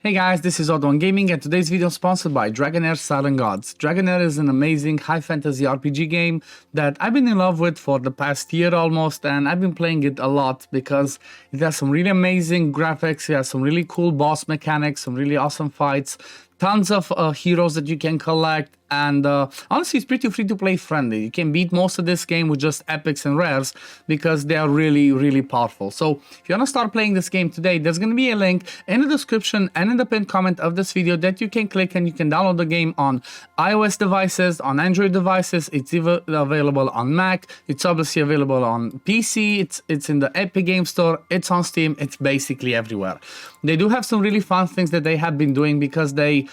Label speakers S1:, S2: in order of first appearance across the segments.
S1: Hey guys, this is OddOneGaming and today's video is sponsored by Dragonheir Silent Gods. Dragonheir is an amazing high fantasy RPG game that I've been in love with for the past year almost, and I've been playing it a lot because it has some really amazing graphics, it has some really cool boss mechanics, some really awesome fights, tons of heroes that you can collect, and honestly it's pretty free-to-play friendly. You can beat most of this game with just epics and rares because they are really powerful. So if you want to start playing this game today, there's going to be a link in the description and in the pinned comment of this video that you can click and you can download the game on iOS devices, on Android devices. It's even available on Mac, it's obviously available on PC, it's in the Epic Game Store, it's on Steam, it's basically everywhere. They do have some really fun things that they have been doing because the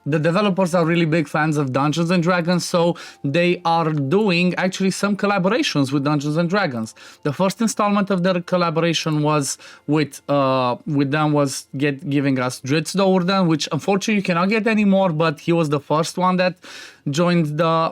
S1: developers are really big fans of Dungeons and Dragons, so they are doing actually some collaborations with Dungeons and Dragons. The first installment of their collaboration was with them was giving us Dritz the Urdan, which unfortunately you cannot get anymore, but he was the first one that joined the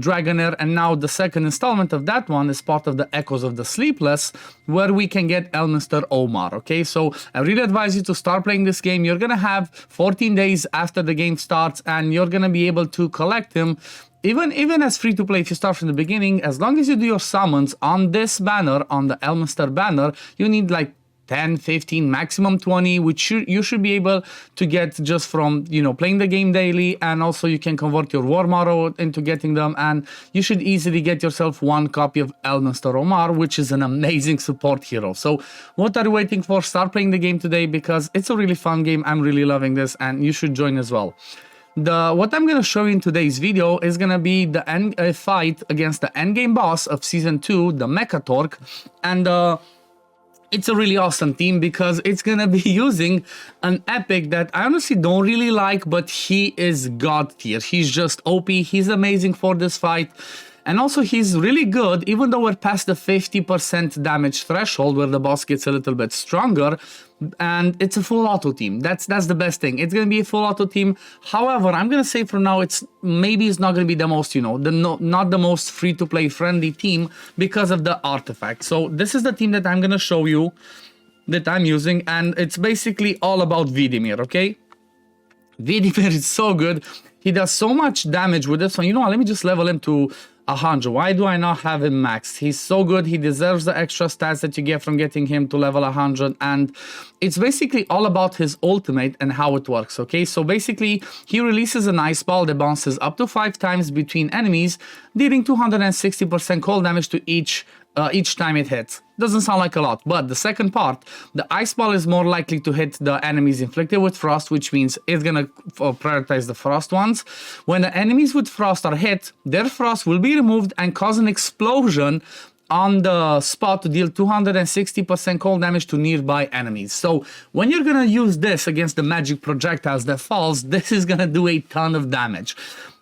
S1: Dragonheir, and now the second installment of that one is part of the Echoes of the Sleepless, where we can get Elminster Omar. Okay, so I really advise you to start playing this game. You're gonna have 14 days after the game starts, and you're gonna be able to collect him. Even as free to play, if you start from the beginning, as long as you do your summons on this banner, on the Elminster banner, you need like 10, 15, maximum 20, which you should be able to get just from, playing the game daily, and also you can convert your War Marrow into getting them, and you should easily get yourself one copy of Elminster Omar, which is an amazing support hero. So what are you waiting for? Start playing the game today because it's a really fun game. I'm really loving this, and you should join as well. What I'm going to show you in today's video is going to be the fight against the endgame boss of Season 2, the Mekkatorque, and it's a really awesome team because it's gonna be using an epic that I honestly don't really like, but he is god tier. He's just OP, he's amazing for this fight. And also he's really good, even though we're past the 50% damage threshold where the boss gets a little bit stronger, and it's a full auto team. That's the best thing. It's gonna be a full auto team. However, I'm gonna say for now it's not gonna be the most, not the most free-to-play friendly team because of the artifact. So this is the team that I'm gonna show you that I'm using, and it's basically all about Vidimir, okay? Vidimir is so good. He does so much damage with this one. Let me just level him to 100. Why do I not have him maxed? He's so good. He deserves the extra stats that you get from getting him to level 100, and it's basically all about his ultimate and how it works. Okay, so basically he releases an ice ball that bounces up to 5 times between enemies, dealing 260% cold damage to each time it hits. Doesn't sound like a lot, but the second part, the ice ball is more likely to hit the enemies inflicted with frost, which means it's gonna prioritize the frost ones. When the enemies with frost are hit, their frost will be removed and cause an explosion on the spot to deal 260% cold damage to nearby enemies. So when you're gonna use this against the magic projectiles that falls, this is gonna do a ton of damage.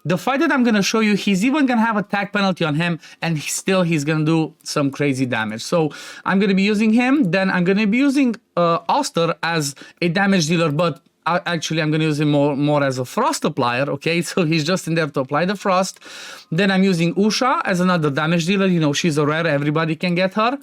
S1: The fight that I'm going to show you, he's even going to have attack penalty on him, and he's going to do some crazy damage. So I'm going to be using him, then I'm going to be using Oster as a damage dealer, but actually I'm going to use him more as a frost applier, okay? So he's just in there to apply the frost. Then I'm using Usha as another damage dealer. She's a rare, everybody can get her.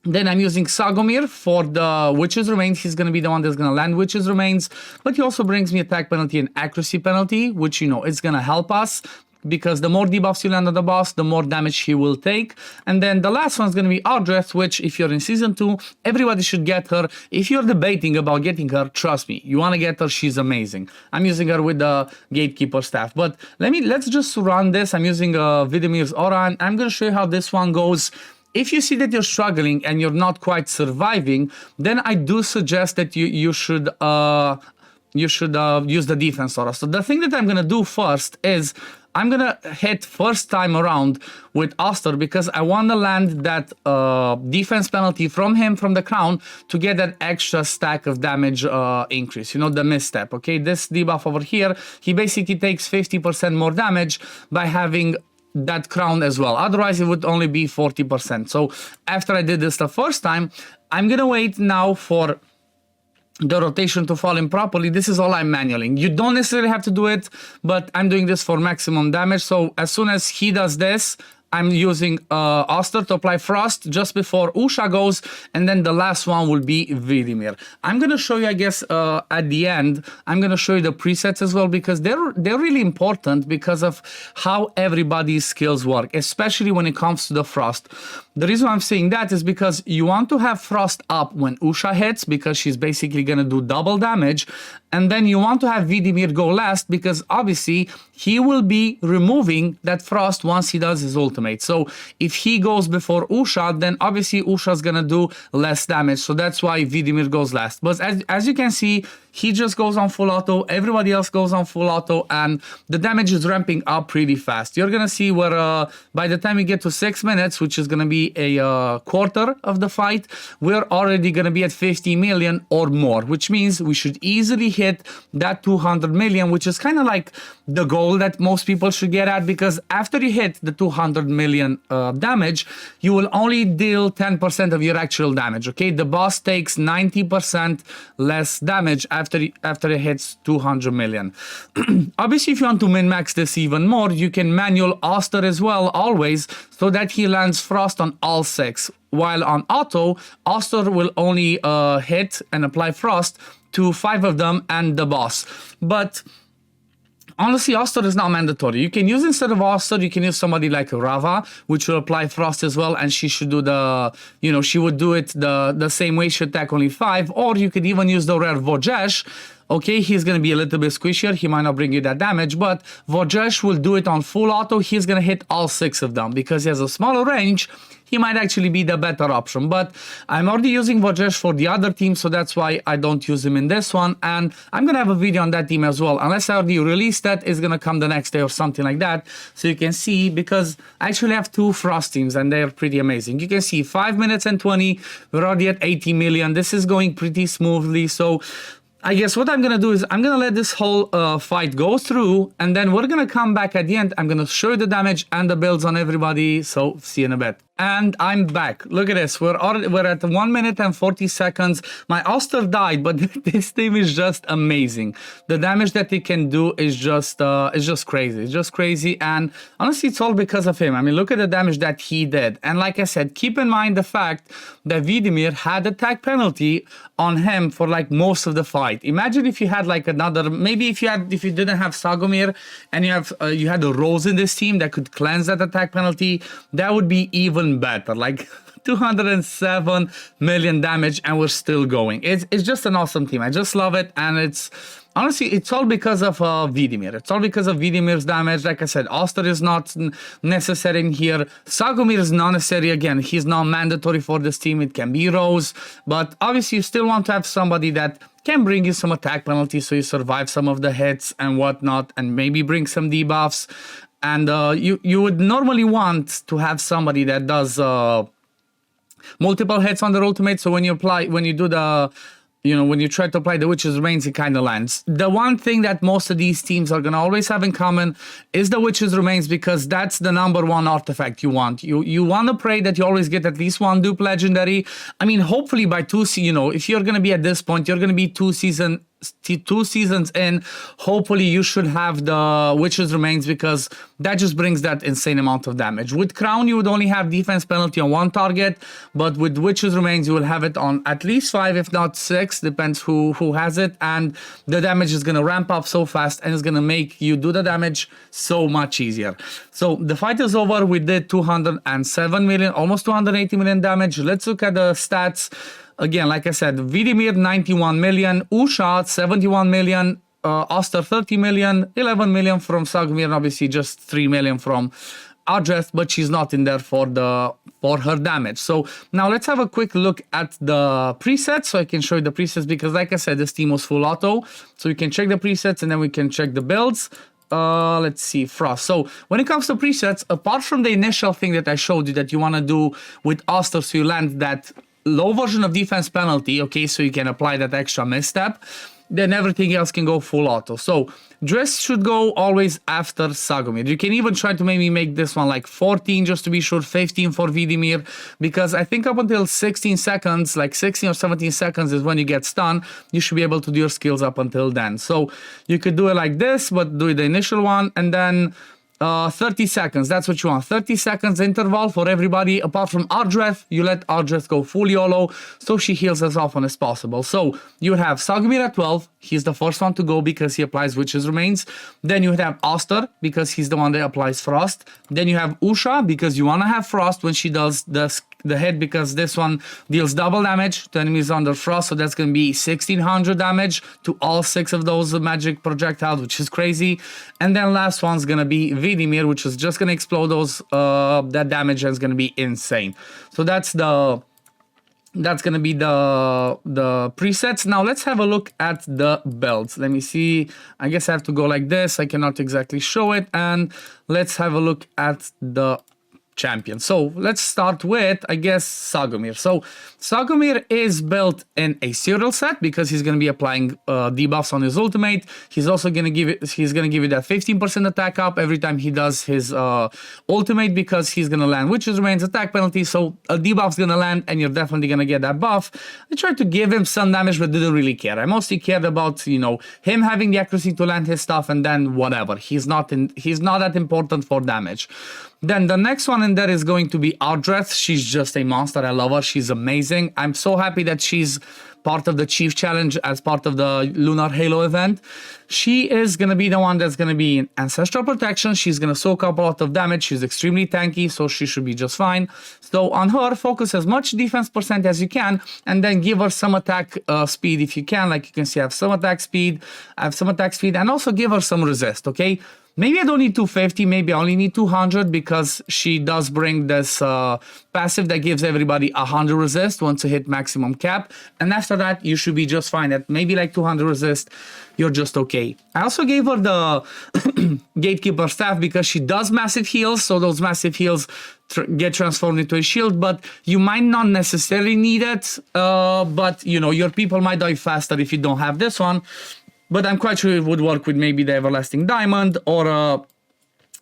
S1: Then I'm using Sagomir for the Witch's Remains. He's going to be the one that's going to land Witch's Remains. But he also brings me attack penalty and accuracy penalty, which, it's going to help us because the more debuffs you land on the boss, the more damage he will take. And then the last one is going to be Ardreth, which if you're in Season 2, everybody should get her. If you're debating about getting her, trust me, you want to get her, she's amazing. I'm using her with the Gatekeeper staff. But let's just run this. I'm using Vidimir's Aura, and I'm going to show you how this one goes. If you see that you're struggling and you're not quite surviving, then I do suggest that you should use the defense aura. So the thing that I'm gonna do first is I'm gonna hit first time around with Oster because I want to land that defense penalty from him, from the crown, to get that extra stack of damage increase, the misstep, okay? This debuff over here, he basically takes 50% more damage by having that crown as well. Otherwise it would only be 40%. So after I did this the first time, I'm gonna wait now for the rotation to fall in properly. This is all I'm manualing. You don't necessarily have to do it, but I'm doing this for maximum damage. So as soon as he does this, I'm using Oster to apply Frost just before Usha goes, and then the last one will be Vidimir. I'm gonna show you, I guess, at the end, I'm gonna show you the presets as well, because they're really important because of how everybody's skills work, especially when it comes to the Frost. The reason I'm saying that is because you want to have Frost up when Usha hits, because she's basically gonna do double damage, and then you want to have Vidimir go last because obviously he will be removing that Frost once he does his ultimate. So if he goes before Usha, then obviously Usha's gonna do less damage. So that's why Vidimir goes last. But as you can see, he just goes on full auto, everybody else goes on full auto, and the damage is ramping up pretty fast. You're gonna see where by the time we get to 6 minutes, which is gonna be a quarter of the fight, we're already gonna be at 50 million or more, which means we should easily hit that 200 million, which is kind of like the goal that most people should get at, because after you hit the 200 million damage, you will only deal 10% of your actual damage, okay? The boss takes 90% less damage after it hits 200 million. Obviously, if you want to min-max this even more, you can manual Oster as well, always, so that he lands Frost on all 6. While on auto, Oster will only hit and apply Frost to 5 of them and the boss. But honestly, Oster is not mandatory. You can use, instead of Oster, you can use somebody like Rava, which will apply Frost as well, and she should do the, she would do it the same way, she attack only 5, or you could even use the rare Vojesh. Okay, he's going to be a little bit squishier, he might not bring you that damage, but Vojesh will do it on full auto, he's going to hit all 6 of them, because he has a smaller range, he might actually be the better option. But I'm already using Vojesh for the other team, so that's why I don't use him in this one, and I'm going to have a video on that team as well. Unless I already released that, it's going to come the next day or something like that, so you can see, because I actually have 2 Frost teams, and they're pretty amazing. You can see 5 minutes and 20, we're already at 80 million, this is going pretty smoothly, so I guess what I'm going to do is I'm going to let this whole fight go through, and then we're going to come back at the end. I'm going to show you the damage and the builds on everybody, so see you in a bit. And I'm back. Look at this. We're at 1 minute and 40 seconds. My Oster died, but this team is just amazing. The damage that it can do is just crazy. It's just crazy, and honestly, it's all because of him. I mean, look at the damage that he did. And like I said, keep in mind the fact that Vidimir had attack penalty on him for like most of the fight. Imagine if you had like another, maybe if you didn't have Sagomir and you had a Rose in this team that could cleanse that attack penalty, that would be even better. Like 207 million damage, and we're still going. It's just an awesome team. I just love it, and it's honestly, it's all because of Vidimir. It's all because of Vidimir's damage. Like I said, Oster is not necessary in here. Sagomir is not necessary. Again, he's not mandatory for this team. It can be Rose, but obviously you still want to have somebody that can bring you some attack penalties so you survive some of the hits and whatnot, and maybe bring some debuffs. And you would normally want to have somebody that does multiple hits on their ultimate, so when you do the, when you try to apply the Witch's Remains, it kind of lands. The one thing that most of these teams are going to always have in common is the Witch's Remains, because that's the #1 artifact you want. You want to pray that you always get at least 1 dupe legendary. I mean, hopefully by 2, if you're going to be at this point, you're going to be 2 seasons in, hopefully you should have the Witch's Remains, because that just brings that insane amount of damage. With Crown, you would only have defense penalty on 1 target, but with Witch's Remains, you will have it on at least 5, if not 6, depends who has it, and the damage is going to ramp up so fast, and it's going to make you do the damage so much easier. So the fight is over. We did 207 million, almost 280 million damage. Let's look at the stats. Again, like I said, Vidimir 91 million, Usha 71 million, Oster 30 million, 11 million from Sagomir, and obviously just 3 million from Adreth, but she's not in there for her damage. So now let's have a quick look at the presets, so I can show you the presets, because like I said, this team was full auto, so we can check the presets and then we can check the builds. Let's see, Frost. So when it comes to presets, apart from the initial thing that I showed you that you want to do with Oster, so you land that low version of defense penalty, okay, so you can apply that extra misstep, then everything else can go full auto. So Dress should go always after Sagomir. You can even try to maybe make this one like 14 just to be sure, 15 for Vidimir, because I think up until 16 seconds, like 16 or 17 seconds is when you get stunned, you should be able to do your skills up until then. So you could do it like this, but do the initial one, and then 30 seconds, that's what you want. 30 seconds interval for everybody. Apart from Ardreth, you let Ardreth go full YOLO, so she heals as often as possible. So you have Sagumir at 12. He's the first one to go because he applies Witch's Remains. Then you would have Oster because he's the one that applies Frost. Then you have Usha because you want to have Frost when she does the hit, because this one deals double damage to enemies under Frost, so that's going to be 1600 damage to all 6 of those magic projectiles, which is crazy. And then last one's going to be Vidimir, which is just going to explode those that damage, and is going to be insane. So that's going to be the presets. Now let's have a look at the builds. Let me see. I guess I have to go like this. I cannot exactly show it. And let's have a look at the champion. So let's start with, I guess, Sagumir. So Sagumir is built in a serial set because he's going to be applying debuffs on his ultimate. He's also going to give it, he's going to give it that 15% attack up every time he does his ultimate, because he's going to land Witch's Remains attack penalty. So a debuff's going to land and you're definitely going to get that buff. I tried to give him some damage but didn't really care. I mostly cared about, you know, him having the accuracy to land his stuff, and then whatever. He's not that important for damage. Then the next one in there is going to be Ardreth. She's just a monster. I love her. She's amazing. I'm so happy that she's part of the Chief Challenge as part of the Lunar Halo event. She is going to be the one that's going to be in Ancestral Protection. She's going to soak up a lot of damage. She's extremely tanky, so she should be just fine. So on her, focus as much defense percent as you can, and then give her some attack speed if you can. Like you can see, I have some attack speed, and also give her some resist, okay? Maybe I don't need 250, maybe I only need 200, because she does bring this passive that gives everybody 100 resist once you hit maximum cap. And after that, you should be just fine. At maybe like 200 resist, you're just okay. I also gave her the Gatekeeper staff because she does massive heals. So those massive heals get transformed into a shield, but you might not necessarily need it. But, you know, your people might die faster if you don't have this one. But I'm quite sure it would work with maybe the Everlasting Diamond, or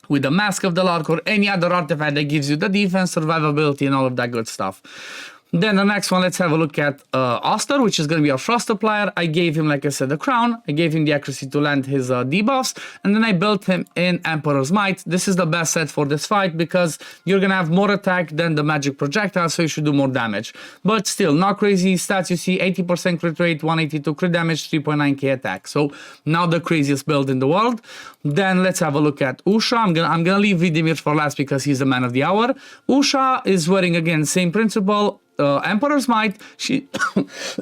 S1: with the Mask of the Lark, or any other artifact that gives you the defense, survivability, and all of that good stuff. Then the next one, let's have a look at Oster, which is going to be our Frost Applier. I gave him, like I said, the crown. I gave him the accuracy to land his debuffs. And then I built him in Emperor's Might. This is the best set for this fight because you're going to have more attack than the magic projectile, so you should do more damage. But still, not crazy stats. You see 80% crit rate, 182 crit damage, 3.9k attack. So not the craziest build in the world. Then let's have a look at Usha. I'm gonna leave Vidimir for last because he's the man of the hour. Usha is wearing, again, same principle. Emperor's Might, she's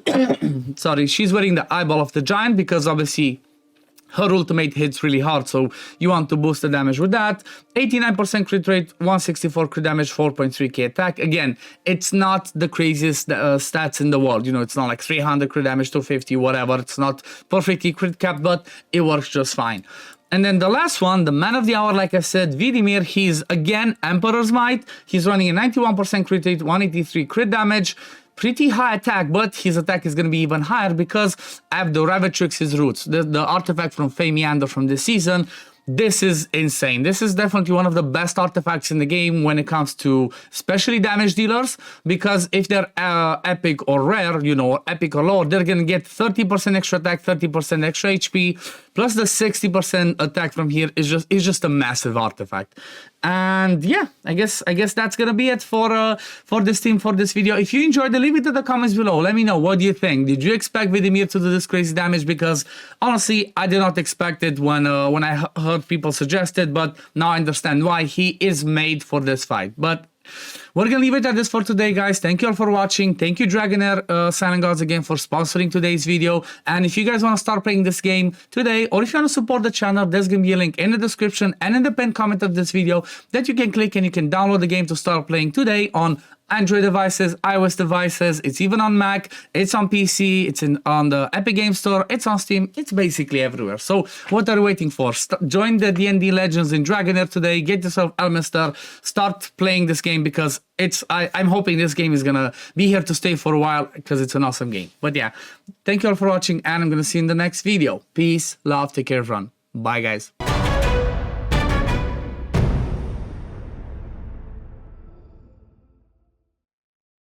S1: wearing the Eyeball of the Giant because obviously her ultimate hits really hard, so you want to boost the damage with that. 89% crit rate, 164 crit damage, 4.3k attack. Again, it's not the craziest stats in the world. You know, it's not like 300 crit damage, 250, whatever. It's not perfectly crit capped, but it works just fine. And then the last one, the man of the hour, like I said, Vidimir, he's again Emperor's Might. He's running a 91% crit rate, 183 crit damage, pretty high attack, but his attack is going to be even higher because I have the Ravatrix's Roots, the artifact from Fae Meander from this season. This is insane. This is definitely one of the best artifacts in the game when it comes to especially damage dealers, because if they're epic or rare, you know, epic or low, they're gonna get 30% extra attack, 30% extra HP, plus the 60% attack from here is just a massive artifact. And yeah, I guess that's gonna be it for this team, for this video. If you enjoyed it, leave it in the comments below. Let me know, what do you think? Did you expect Vidimir to do this crazy damage? Because honestly, I did not expect it when I heard people suggest it, but now I understand why. He is made for this fight. But we're gonna leave it at this for today, guys. Thank you all for watching. Thank you, Dragonheir Silent Gods, again for sponsoring today's video. And if you guys want to start playing this game today, or if you want to support the channel, there's gonna be a link in the description and in the pinned comment of this video that you can click, and you can download the game to start playing today on Android devices, iOS devices. It's even on Mac, it's on PC, it's on the Epic Game Store, it's on Steam, it's basically everywhere. So what are you waiting for? Join the D&D Legends in Dragonheir today, get yourself Elminster, start playing this game, because I'm hoping this game is gonna be here to stay for a while because it's an awesome game. But yeah, thank you all for watching, and I'm gonna see you in the next video. Peace, love, take care, everyone. Bye, guys.